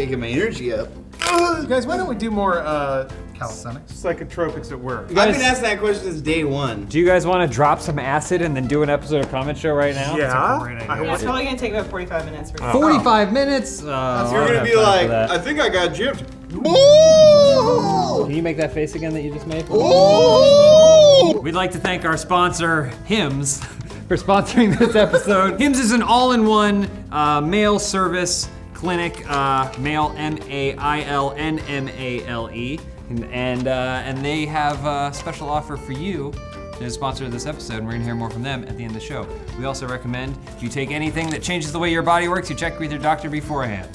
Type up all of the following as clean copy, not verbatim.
I get my energy up. You guys, why don't we do more calisthenics? psychotropics at work? I've been asking that question since day one. Do you guys want to drop some acid and then do an episode of Comment Show right now? Yeah. It's probably gonna take about 45 minutes. 45 minutes? You're gonna be like, I think I got gypped. Can you make that face again that you just made? We'd like to thank our sponsor, Hims, for sponsoring this episode. Hims is an all-in-one mail service clinic, mail MAILNMALE, and they have a special offer for you. They're the sponsor of this episode, and we're gonna hear more from them at the end of the show. We also recommend if you take anything that changes the way your body works, you check with your doctor beforehand.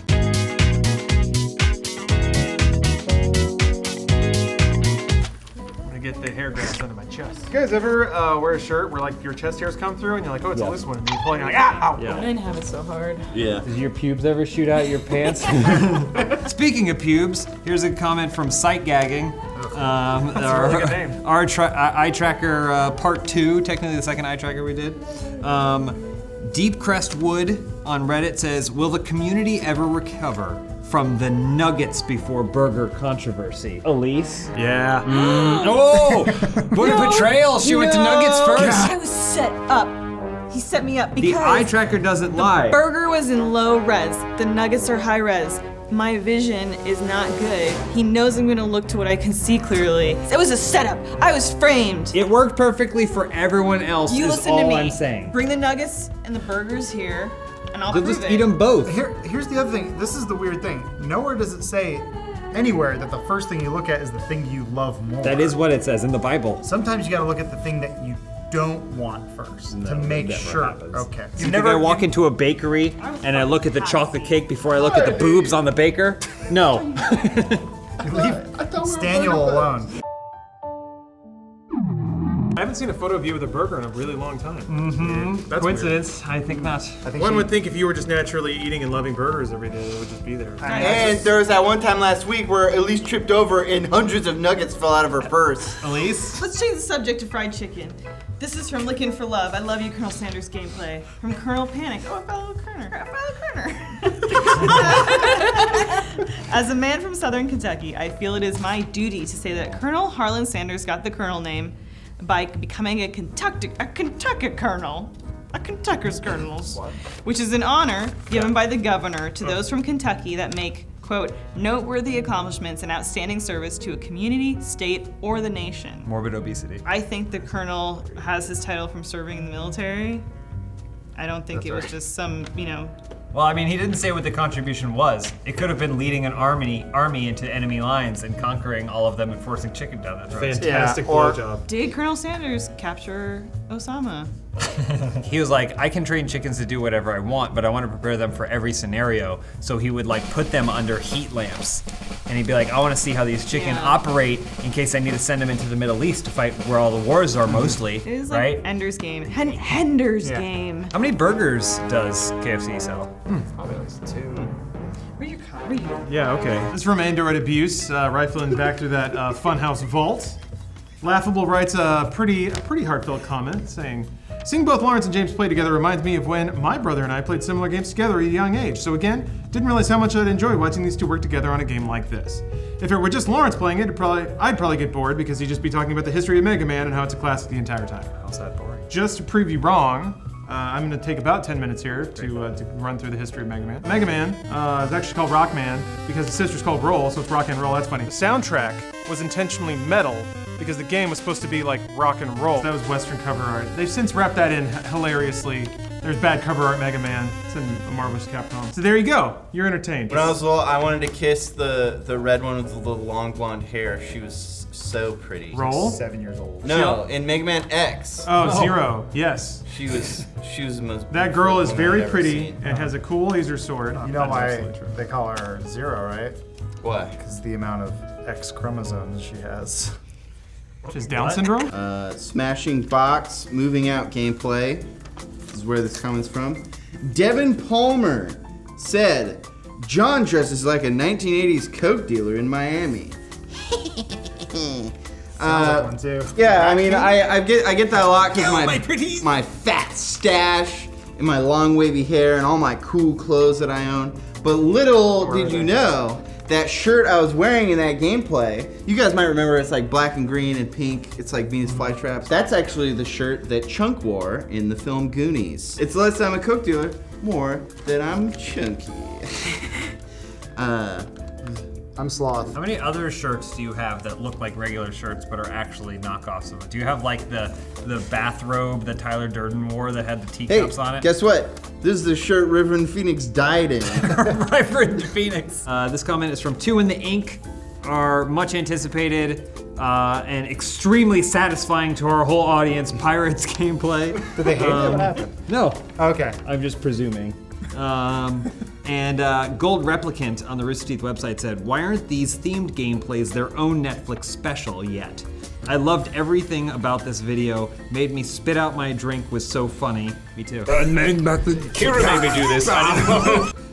Get the hair grafts under my chest. You guys ever wear a shirt where like your chest hairs come through and you're like, oh, it's a loose one, and you pull it and you're like, ow! I didn't have it so hard. Yeah. Does your pubes ever shoot out your pants? Speaking of pubes, here's a comment from Sight Gagging. Really good name. Our eye tracker part 2, technically the second eye tracker we did. Deep Crest Wood on Reddit says, will the community ever recover from the nuggets before burger controversy? Elise? Yeah. Oh! What a betrayal! She went to nuggets first. I was set up. He set me up because The eye tracker doesn't lie. burger was in low res. The nuggets are high res. My vision is not good. He knows I'm gonna look to what I can see clearly. It was a setup. I was framed. It worked perfectly for everyone else. You is listen all to me. I'm saying. Bring the nuggets and the burgers here, and I'll They'll prove just it. eat them both. Here's the other thing. This is the weird thing. Nowhere does it say anywhere that the first thing you look at is the thing you love more. That is what it says in the Bible. Sometimes you gotta look at the thing that you don't want first to make never sure. happens. Okay. You think I walk into a bakery and I look at the chocolate cake before I look at the boobs on the baker? No. Leave Staniel alone. I haven't seen a photo of you with a burger in a really long time. Mm-hmm. That's Coincidence? I think not. One would think if you were just naturally eating and loving burgers every day, it would just be there. And there was that one time last week where Elise tripped over and hundreds of nuggets fell out of her purse. Elise? Let's change the subject to fried chicken. This is from Lickin' for Love. I love you, Colonel Sanders gameplay. From Colonel Panic. Oh, a fellow Kerner. As a man from Southern Kentucky, I feel it is my duty to say that Colonel Harlan Sanders got the Colonel name by becoming a Kentucky Colonel. A Kentucker's Colonels. Which is an honor given by the governor to those from Kentucky that make, quote, noteworthy accomplishments and outstanding service to a community, state, or the nation. Morbid obesity. I think the colonel has his title from serving in the military. I don't think it was just some, Well, I mean, he didn't say what the contribution was. It could have been leading an army into enemy lines and conquering all of them and forcing chicken down their throats. Fantastic blowjob. Did Colonel Sanders capture Osama? He was like, I can train chickens to do whatever I want, but I want to prepare them for every scenario. So he would like put them under heat lamps. And he'd be like, I want to see how these chicken operate in case I need to send them into the Middle East to fight where all the wars are mostly, It is like right? Ender's Game. Ender's Game. How many burgers does KFC sell? Probably at least 2. Read your comment. Yeah, okay. This is from Android Abuse, rifling back through that Funhaus vault. Laughable writes a pretty heartfelt comment saying, seeing both Lawrence and James play together reminds me of when my brother and I played similar games together at a young age. So again, didn't realize how much I'd enjoy watching these two work together on a game like this. If it were just Lawrence playing it, I'd probably get bored because he'd just be talking about the history of Mega Man and how it's a classic the entire time. How's that boring? Just to prove you wrong, I'm going to take about 10 minutes here to run through the history of Mega Man. Mega Man is actually called Rockman because his sister's called Roll, so it's Rock and Roll. That's funny. The soundtrack was intentionally metal because the game was supposed to be like rock and roll. That was Western cover art. They've since wrapped that in hilariously. There's bad cover art Mega Man. It's in a Marvelous Capcom. So there you go. You're entertained. When I was little, I wanted to kiss the red one with the long blonde hair. She was so pretty. Roll? 7 years old. No, in Mega Man X. Oh, Zero. Yes. She was the most. That girl is beautiful woman very I've ever pretty seen. and has a cool laser sword. You know That's why absolutely true. they call her Zero, right? What? Because the amount of X chromosomes she has. Which is Down syndrome? Smashing Box, moving out gameplay. This is where this comment's from. Devin Palmer said, John dresses like a 1980s Coke dealer in Miami. That one too. Yeah, I mean, I get that a lot because my fat stash and my long wavy hair and all my cool clothes that I own. But little did you know, that shirt I was wearing in that gameplay, you guys might remember it's like black and green and pink. It's like Venus flytraps. That's actually the shirt that Chunk wore in the film Goonies. It's less I'm a Coke dealer, more that I'm chunky. I'm Sloth. How many other shirts do you have that look like regular shirts but are actually knockoffs of it? Do you have like the bathrobe that Tyler Durden wore that had the teacups on it? Guess what? This is the shirt Reverend Phoenix died in. Reverend Phoenix. This comment is from Two in the Ink. Our much anticipated and extremely satisfying to our whole audience Pirates gameplay. Did they hate it? What happened? No. Okay. I'm just presuming. And Gold Replicant on the Rooster Teeth website said, why aren't these themed gameplays their own Netflix special yet? I loved everything about this video. Made me spit out my drink, was so funny. Me too. Kira made me do this. I didn't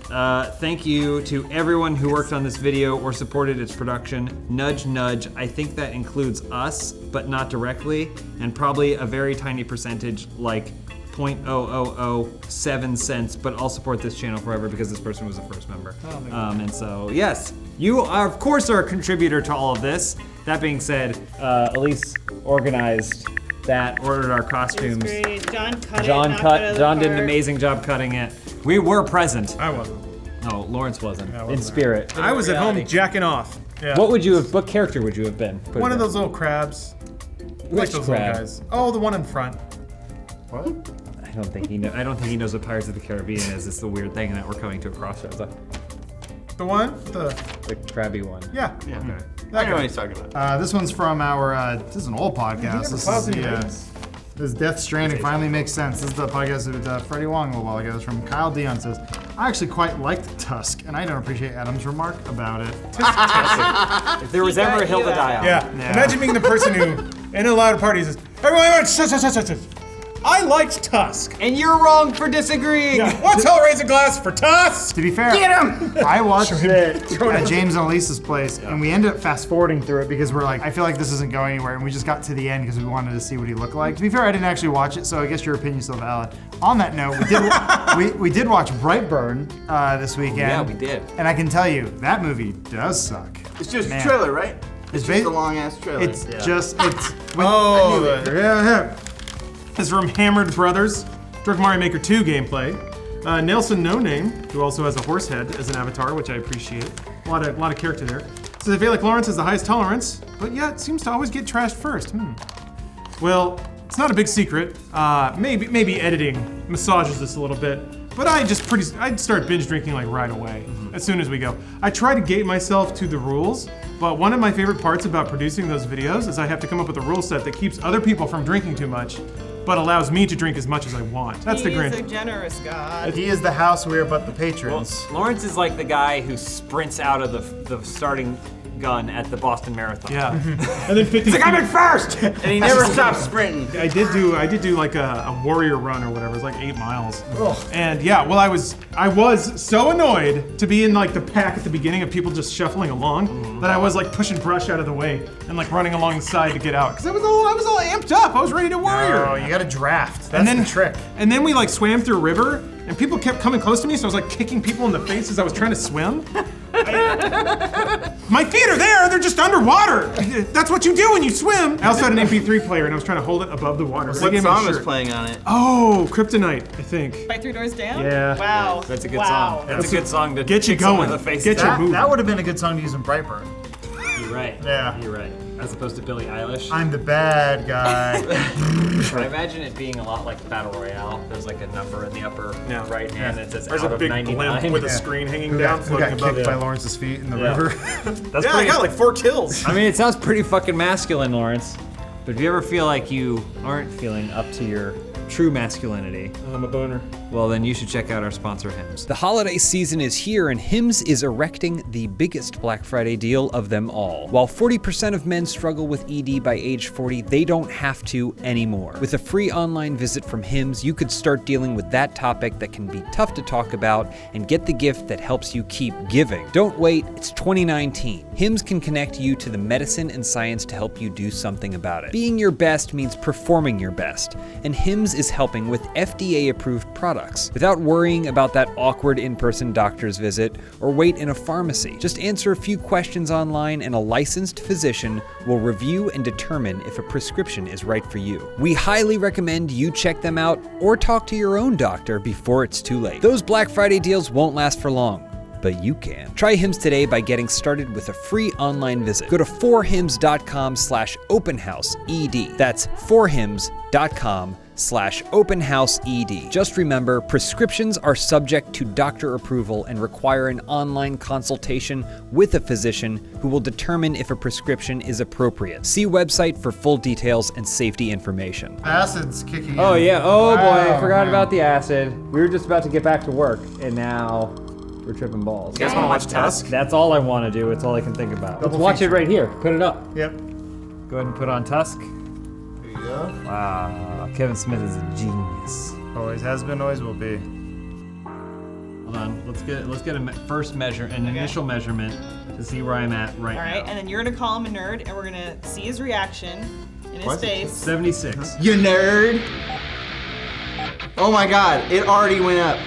know. Thank you to everyone who worked on this video or supported its production. Nudge, nudge. I think that includes us, but not directly, and probably a very tiny percentage, like 0.0007 cents, but I'll support this channel forever because this person was the first member. And so, yes, you are, of course, are a contributor to all of this. That being said, Elise organized that, ordered our costumes. It was great. John cut it. John knocked it out of the John did an park. amazing job cutting it. We were present. I wasn't. No, Lawrence wasn't. I In wasn't spirit. I was at home jacking off. Yeah. What character would you have been? One of those little crabs. Which those crab? little guys. Oh, the one in front. What? I don't think he knows what Pirates of the Caribbean is. It's the weird thing that we're coming to a crossroads. The one? The crabby one. yeah. Yeah. Okay. I That know what guy. he's talking about. This one's from our, this is an old podcast. This Death Stranding finally makes sense. This is the podcast with Freddie Wong a little while ago. It's from Kyle Dion says, I actually quite liked Tusk, and I don't appreciate Adam's remark about it. If there was ever a hill to die on. Yeah. Yeah. Imagine being the person who, in a loud party, says, everyone, shh. I liked Tusk. And you're wrong for disagreeing. Yeah. Let's all raise a glass for Tusk. To be fair, Get him! I watched it at James and Elisa's place, and we ended up fast forwarding through it because we're like, I feel like this isn't going anywhere, and we just got to the end because we wanted to see what he looked like. To be fair, I didn't actually watch it, so I guess your opinion's still valid. On that note, we did watch Brightburn this weekend. Yeah, we did. And I can tell you, that movie does suck. It's just Man. a trailer, right? It's just a long ass trailer. It's just, it's. Oh, yeah. This is from Hammered Brothers, Drunk Mario Maker 2 gameplay. Nelson No Name, who also has a horse head as an avatar, which I appreciate. A lot of character there. Says I feel like Lawrence has the highest tolerance, but yet seems to always get trashed first. Well, it's not a big secret. Maybe editing massages this a little bit, but I'd start binge drinking like right away, as soon as we go. I try to gate myself to the rules, but one of my favorite parts about producing those videos is I have to come up with a rule set that keeps other people from drinking too much, but allows me to drink as much as I want. That's the He's a grand. generous God. He is the house, we are but the patrons. Lawrence is like the guy who sprints out of the starting gun at the Boston Marathon. Yeah. And then 50. I'm in first! and he never stops sprinting. I did do like a warrior run or whatever. It was like 8 miles. And yeah, well I was so annoyed to be in like the pack at the beginning of people just shuffling along that I was like pushing brush out of the way and like running along the side to get out. Cause I was all amped up. I was ready to warrior. Oh, you got to draft. That's the trick. And then we like swam through a river and people kept coming close to me, so I was like kicking people in the face as I was trying to swim. My feet are there, they're just underwater. That's what you do when you swim. I also had an MP3 player and I was trying to hold it above the water. What song was playing on it? Oh, Kryptonite, I think. By Three Doors Down? Yeah. Wow. That's a good wow. song. That's a good song to Get you kick someone going. in the face. Get you moving. That would have been a good song to use in Brightburn. You're right. Yeah. You're right. As opposed to Billie Eilish. I'm the bad guy. I imagine it being a lot like Battle Royale. There's like a number in the upper right hand that says There's out a of big 99. blimp with a screen hanging Who down, got floating above kicked it. by Lawrence's feet in the Yeah. river. That's Yeah, I pretty, got like 4 kills. I mean, it sounds pretty fucking masculine, Lawrence. But if you ever feel like you aren't feeling up to your true masculinity, I'm a boner. well then you should check out our sponsor Hims. The holiday season is here and Hims is erecting the biggest Black Friday deal of them all. While 40% of men struggle with ED by age 40, they don't have to anymore. With a free online visit from Hims, you could start dealing with that topic that can be tough to talk about and get the gift that helps you keep giving. Don't wait, it's 2019. Hims can connect you to the medicine and science to help you do something about it. Being your best means performing your best, and Hims is helping with FDA-approved products without worrying about that awkward in-person doctor's visit or wait in a pharmacy. Just answer a few questions online and a licensed physician will review and determine if a prescription is right for you. We highly recommend you check them out or talk to your own doctor before it's too late. Those Black Friday deals won't last for long, but you can. Try Hims today by getting started with a free online visit. Go to forhims.com/openhouseed. That's forhims.com/openhouseed. Just remember, prescriptions are subject to doctor approval and require an online consultation with a physician who will determine if a prescription is appropriate. See website for full details and safety information. Acid's kicking in. Oh yeah, oh boy, I Wow, forgot man. about the acid. We were just about to get back to work, and now we're tripping balls. You guys want to watch Tusk? That's all I want to do. It's all I can think about. Double Let's watch feature. it right here. Put it up. Yep. Go ahead and put on Tusk. There you go. Wow, Kevin Smith is a genius. Always has been, always will be. Hold on, let's get a first measure, an initial measurement to see where I'm at right All right, now. and then you're gonna call him a nerd, and we're gonna see his reaction in his face. 76. You nerd. Oh my god, it already went up.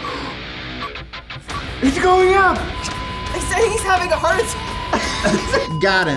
It's going up. I said he's having a heart attack. Got him.